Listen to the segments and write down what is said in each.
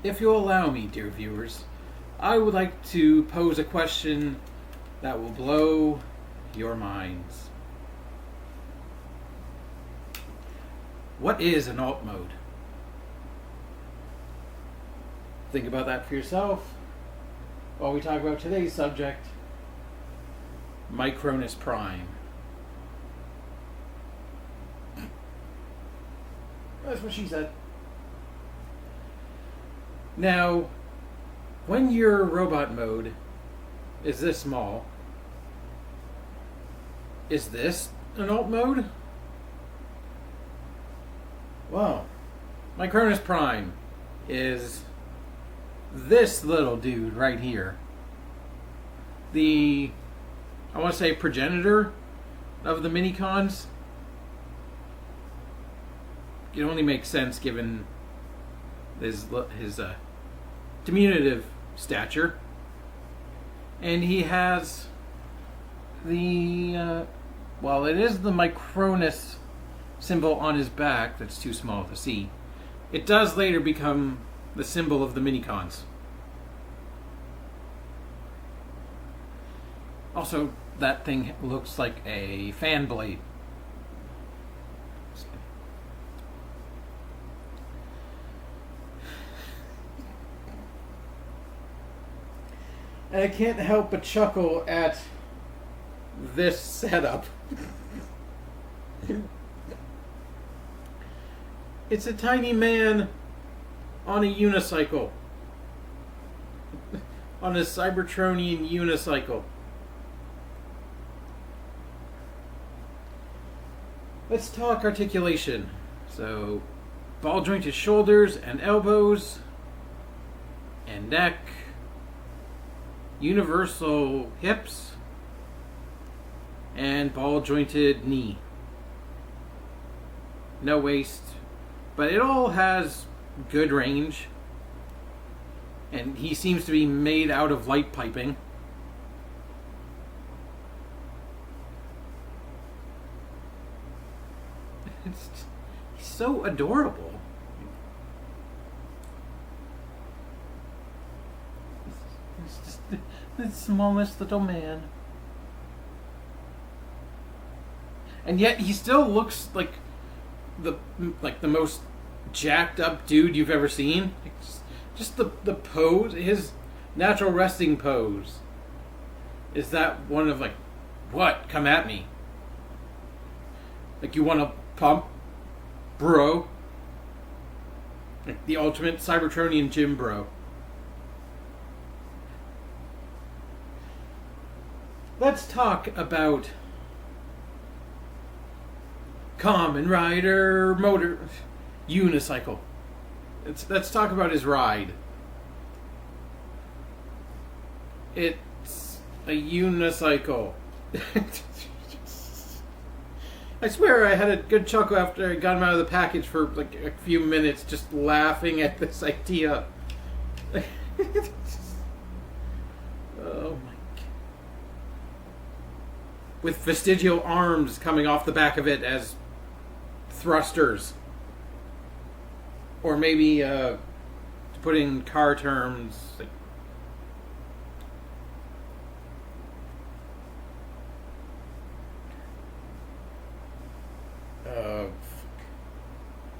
If you'll allow me, dear viewers, I would like to pose a question that will blow your minds. What is an alt mode? Think about that for yourself while we talk about today's subject, Micronus Prime. That's what she said. Now, when your robot mode is this small, is this an alt mode? Well, Micronus Prime is this little dude right here. I want to say progenitor of the minicons. It only makes sense given his diminutive stature. And he has it is the Micronus symbol on his back that's too small to see. It does later become the symbol of the minicons. Also, that thing looks like a fan blade. And I can't help but chuckle at this setup. It's a tiny man on a unicycle. On a Cybertronian unicycle. Let's talk articulation. So, ball jointed shoulders and elbows and neck. Universal hips and ball jointed knee. No waist, but it all has good range, and he seems to be made out of light piping. He's so adorable. He's just the smallest little man. And yet he still looks like the most jacked up dude you've ever seen. Just the pose, his natural resting pose. Is that one of like, what? Come at me. Like you want to pump, bro. Like the ultimate Cybertronian gym bro. Let's talk about Kamen Rider motor unicycle. Let's talk about his ride. It's a unicycle. I swear I had a good chuckle after I got him out of the package for like a few minutes just laughing at this idea. Oh my. With vestigial arms coming off the back of it as thrusters. Or maybe, to put in car terms, like,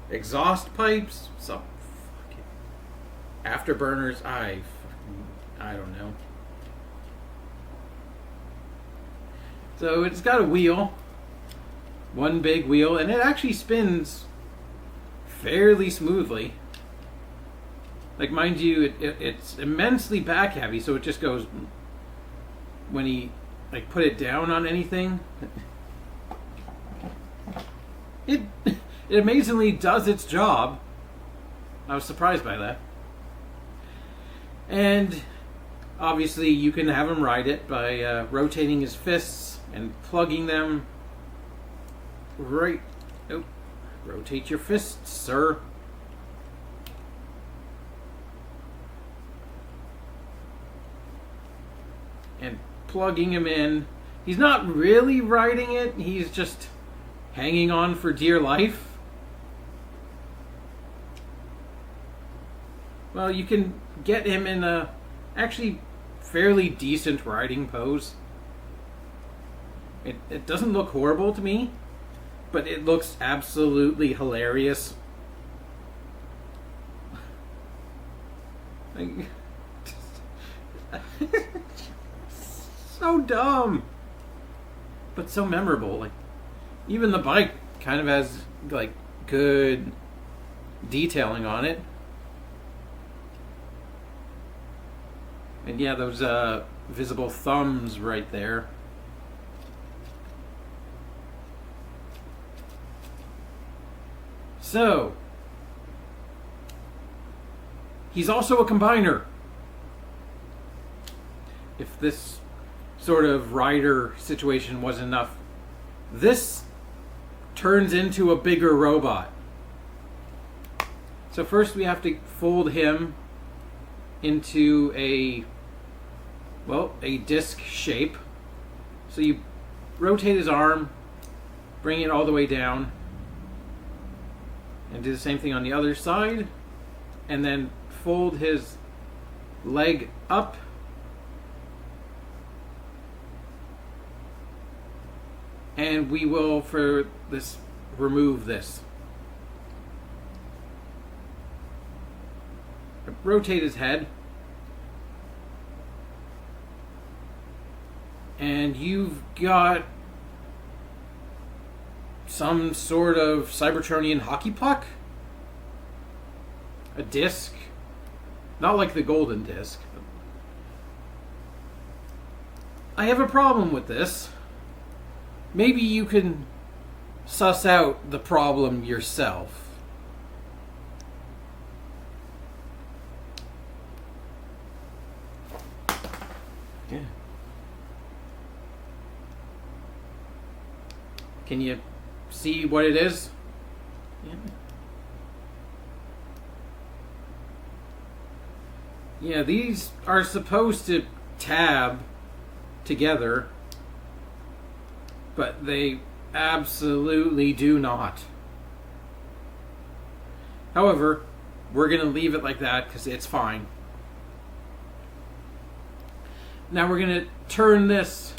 exhaust pipes? Some fucking afterburners? I don't know. So it's got a wheel, one big wheel, and it actually spins fairly smoothly. Like, mind you, it's immensely back heavy, so it just goes when he like put it down on anything. It amazingly does its job. I was surprised by that. And obviously, you can have him ride it by rotating his fists and plugging them right. Oh, rotate your fists, sir. And plugging him in. He's not really riding it, he's just hanging on for dear life. well, you can get him in a actually fairly decent riding pose. It doesn't look horrible to me, but it looks absolutely hilarious. Like, so dumb, but so memorable. Like, even the bike kind of has like good detailing on it. And yeah, those visible thumbs right there. So, he's also a combiner. If this sort of rider situation was enough, this turns into a bigger robot. So first we have to fold him into a disc shape. So you rotate his arm, bring it all the way down, and do the same thing on the other side, and then fold his leg up, and we will, for this, remove this. Rotate his head, and you've got some sort of Cybertronian hockey puck? A disc? Not like the golden disc. I have a problem with this. Maybe you can suss out the problem yourself. Yeah. Can you see what it is? Yeah. Yeah, these are supposed to tab together, but they absolutely do not. However, we're going to leave it like that because it's fine. Now we're going to turn this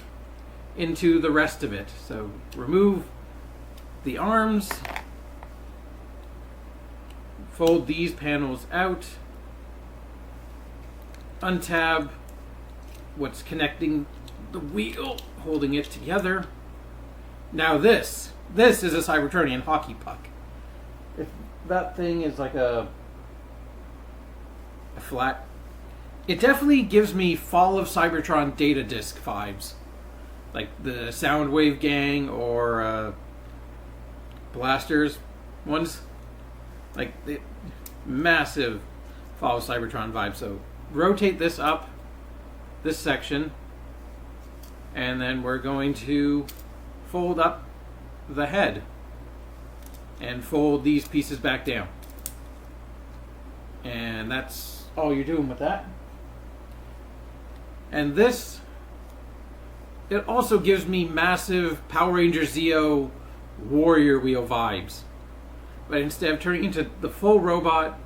into the rest of it. So remove the arms, fold these panels out, untab what's connecting the wheel, holding it together. Now this is a Cybertronian hockey puck. If that thing is like a flat, it definitely gives me Fall of Cybertron data disc vibes, like the Soundwave gang or Blasters ones, like the massive Fall of Cybertron vibe. So rotate this up, this section, and then we're going to fold up the head and fold these pieces back down. And that's all you're doing with that. And this, it also gives me massive Power Ranger Zeo Warrior Wheel vibes. But instead of turning into the full robot,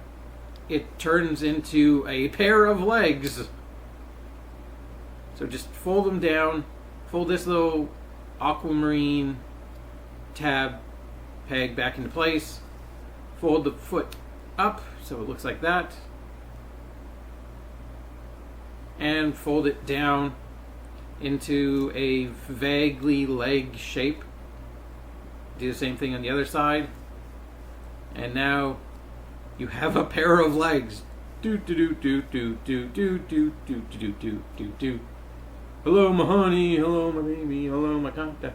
it turns into a pair of legs. So just fold them down, fold this little aquamarine tab peg back into place, fold the foot up so it looks like that, and fold it down into a vaguely leg shape. Do the same thing on the other side, and now you have a pair of legs. Do do do do do do do do do do do do do. Hello, my honey. Hello, my baby. Hello, my conta.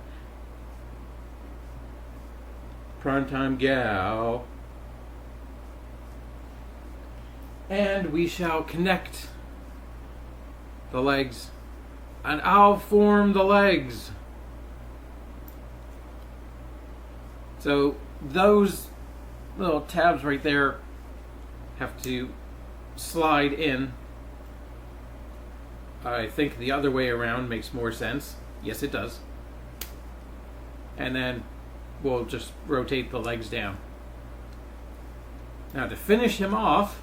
Primetime gal. And we shall connect the legs, and I'll form the legs. So those little tabs right there have to slide in. I think the other way around makes more sense. Yes, it does. And then we'll just rotate the legs down. Now to finish him off,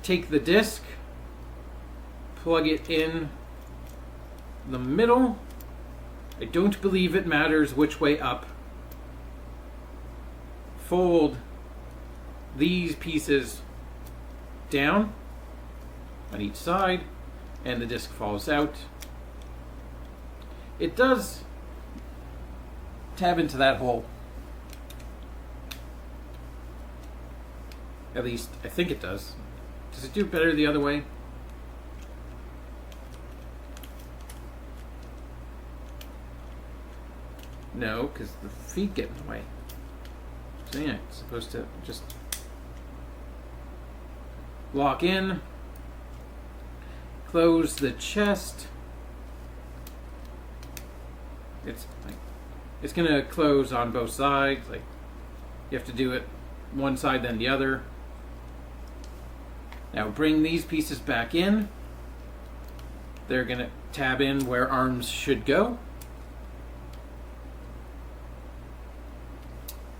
take the disc, plug it in the middle. I don't believe it matters which way up. Fold these pieces down on each side, and the disc falls out. It does tab into that hole. At least, I think it does. Does it do better the other way? No, because the feet get in the way. So yeah, it's supposed to just lock in, close the chest. It's gonna close on both sides. Like, you have to do it one side then the other. Now bring these pieces back in. They're gonna tab in where arms should go.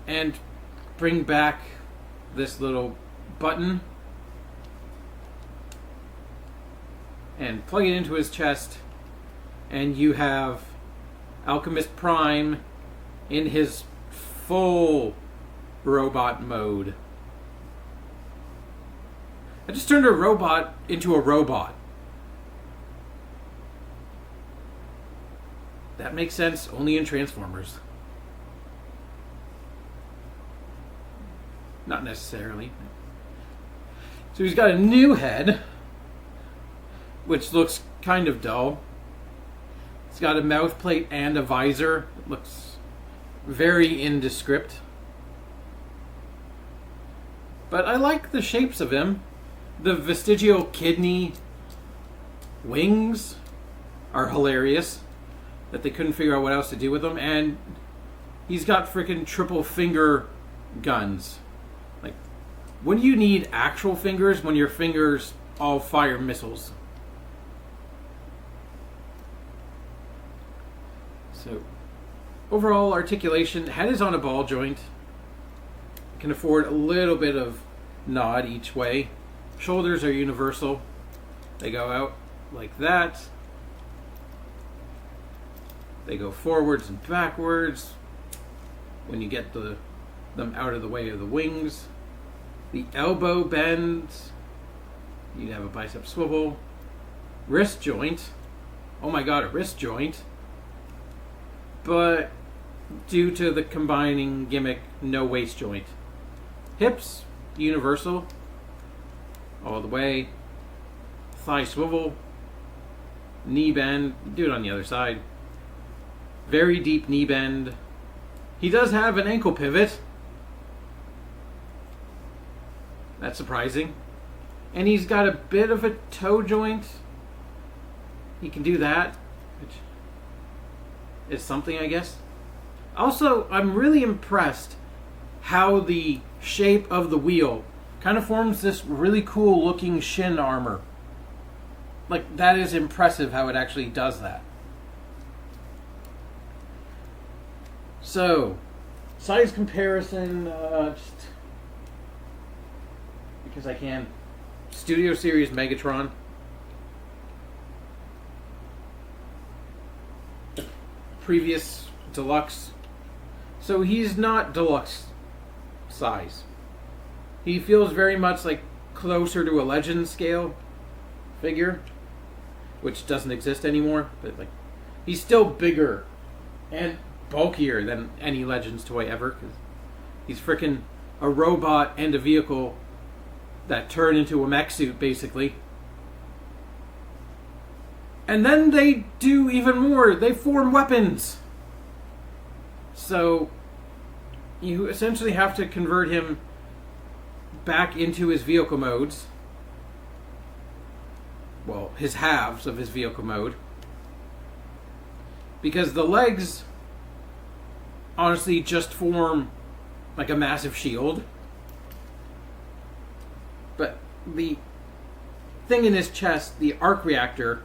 And bring back this little button and plug it into his chest, and you have Alchemist Prime in his full robot mode. I just turned a robot into a robot. That makes sense only in Transformers. Not necessarily. So he's got a new head, which looks kind of dull. It's got a mouth plate and a visor. It looks very indescript. But I like the shapes of him. The vestigial kidney wings are hilarious, that they couldn't figure out what else to do with them. And he's got freaking triple finger guns. Like, when do you need actual fingers when your fingers all fire missiles? So, overall articulation, head is on a ball joint. Can afford a little bit of nod each way. Shoulders are universal. They go out like that. They go forwards and backwards when you get them out of the way of the wings. The elbow bends. You have a bicep swivel. Wrist joint. Oh my god, a wrist joint. But due to the combining gimmick, no waist joint. Hips, universal. All the way. Thigh swivel. Knee bend. Do it on the other side. Very deep knee bend. He does have an ankle pivot. That's surprising. And he's got a bit of a toe joint. He can do that, which is something, I guess. Also, I'm really impressed how the shape of the wheel kind of forms this really cool looking shin armor. Like, that is impressive how it actually does that. So, size comparison, just because I can. Studio Series Megatron. Previous deluxe. So he's not deluxe size. He feels very much like closer to a Legend scale figure, which doesn't exist anymore. But like, he's still bigger and bulkier than any Legends toy ever, because he's freaking a robot and a vehicle that turn into a mech suit, basically. And then they do even more. They form weapons. So you essentially have to convert him back into his vehicle modes. Well, his halves of his vehicle mode. Because the legs honestly just form like a massive shield. But the thing in his chest, the arc reactor,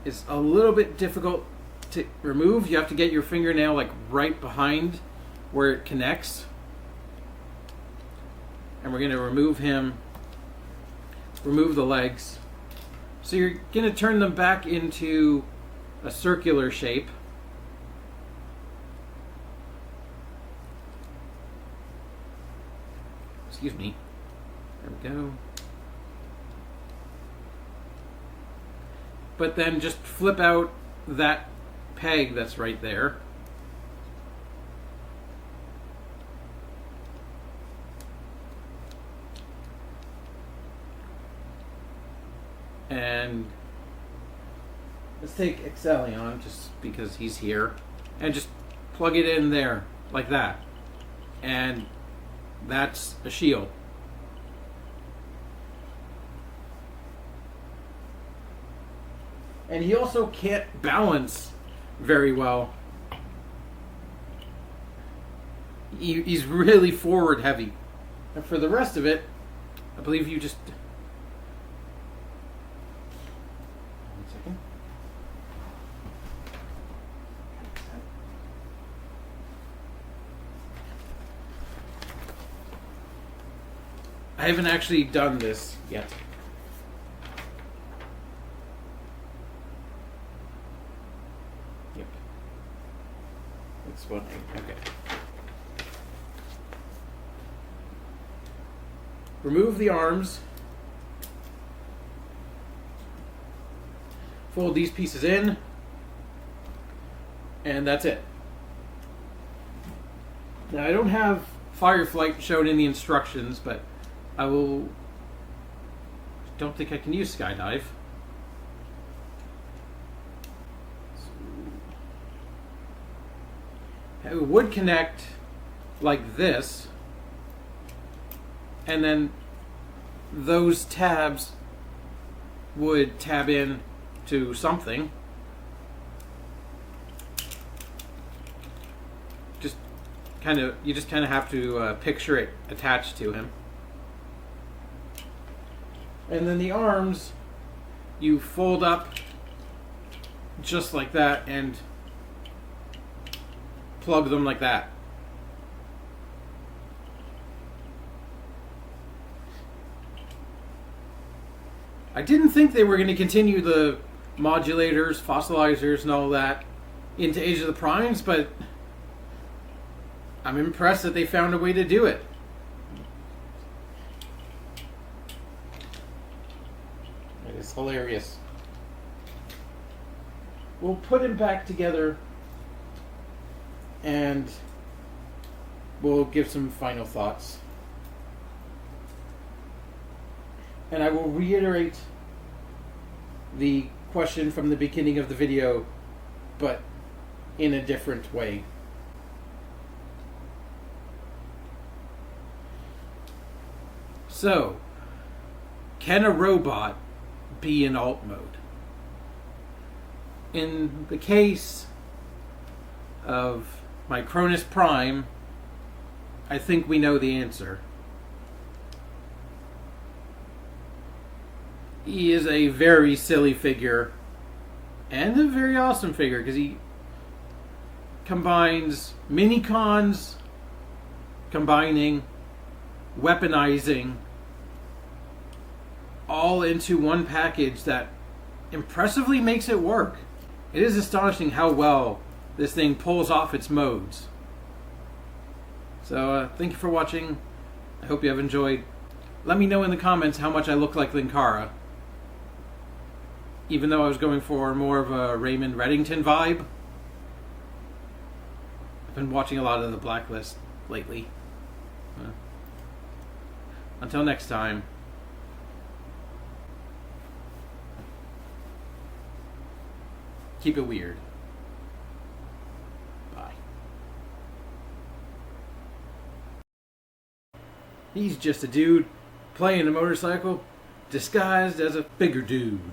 is a little bit difficult to remove. You have to get your fingernail like right behind where it connects. And we're going to remove him remove the legs. So you're going to turn them back into a circular shape. Excuse me. There we go. But then just flip out that peg that's right there. And let's take Excellion, just because he's here, and just plug it in there, like that. And that's a shield. And he also can't balance very well. He's really forward heavy. And for the rest of it, I believe you just... One second. I haven't actually done this yet. Yep. That's what okay. Remove the arms. Fold these pieces in. And that's it. Now I don't have Fireflight shown in the instructions, but I will... Don't think I can use Skydive. It would connect like this, and then those tabs would tab in to something. You just kind of have to picture it attached to him. And then the arms, you fold up just like that and plug them like that. I didn't think they were going to continue the modulators, fossilizers, and all that into Age of the Primes, but I'm impressed that they found a way to do it. It is hilarious. We'll put him back together and we'll give some final thoughts. And I will reiterate the question from the beginning of the video, but in a different way. So, can a robot be in alt mode? In the case of Micronus Prime, I think we know the answer. He is a very silly figure and a very awesome figure because he combines mini-cons, combining, weaponizing, all into one package that impressively makes it work. It is astonishing how well this thing pulls off its modes. So thank you for watching. I hope you have enjoyed. Let me know in the comments how much I look like Linkara. Even though I was going for more of a Raymond Reddington vibe. I've been watching a lot of The Blacklist lately. Until next time. Keep it weird. Bye. He's just a dude playing a motorcycle disguised as a bigger dude.